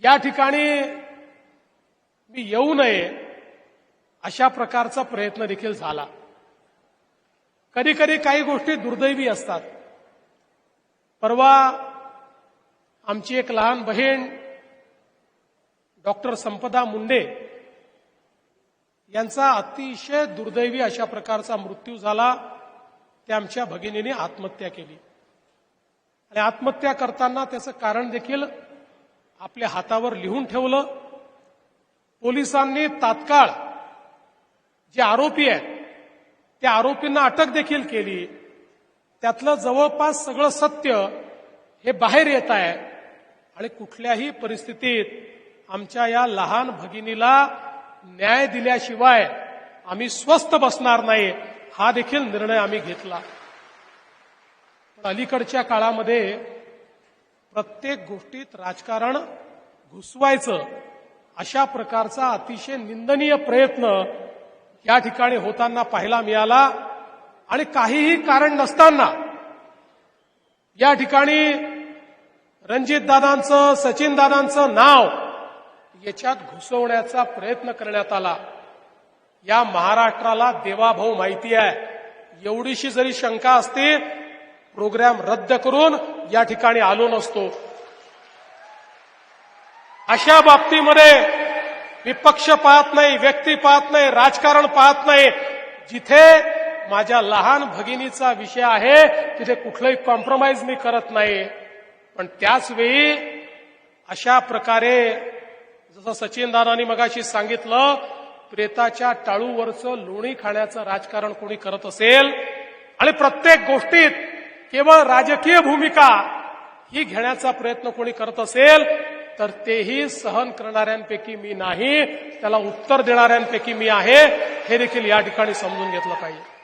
या ठिकाणी मी येऊ नये अशा प्रकारचा प्रयत्न देखील झाला। कधी कधी काही गोष्टी दुर्दैवी असतात। परवा आमची एक लहान बहीण डॉक्टर संपदा मुंडे यांचा अतिशय दुर्दैवी अशा प्रकारचा मृत्यू झाला। त्या आमच्या भगिनीने आत्महत्या केली आणि आत्महत्या करताना त्याचं कारण देखील आपल्या हातावर लिहून ठेवलं। पोलिसांनी तात्काळ जे आरोपी आहेत त्या आरोपींना अटक देखील केली। त्यातलं जवळपास सगळं सत्य हे बाहेर येत आहे आणि कुठल्याही परिस्थितीत आमच्या या लहान भगिनीला न्याय दिल्याशिवाय आम्ही स्वस्थ बसणार नाही, हा देखील निर्णय आम्ही घेतला। पण अलीकडच्या काळामध्ये प्रत्येक गोष्टीत राजकारण घुसवायचं अशा प्रकारचा अतिशय निंदनीय प्रयत्न या ठिकाणी होताना पाहायला मिळाला आणि काहीही कारण नसताना या ठिकाणी रणजितदादांचं, सचिनदादांचं नाव याच्यात घुसवण्याचा प्रयत्न करण्यात आला। या महाराष्ट्राला देवाभाऊ माहिती आहे। एवढीशी जरी शंका असती प्रोग्राम रद्द करून या ठिकाणी आलो नसतो। अशा बाबतीमध्ये विपक्ष पाहत नाही, व्यक्ती पाहत नाही, राजकारण पाहत नाही। जिथे माझ्या लहान भगिनीचा विषय आहे तिथे कुठलंही कॉम्प्रोमाइज मी करत नाही। पण त्याच वेळी अशा प्रकारे जसं सचिनदादांनी मगाशी सांगितलं, प्रेताच्या टाळूवरचं लोणी खाण्याचं राजकारण कोणी करत असेल आणि प्रत्येक गोष्टीत केवळ राजकीय भूमिका ही घेण्याचा प्रयत्न कोणी करत असेल तर तेही सहन करणाऱ्यांपैकी मी नाही, त्याला उत्तर देणाऱ्यांपैकी मी आहे, हे देखील या ठिकाणी समजून घेतलं पाहिजे।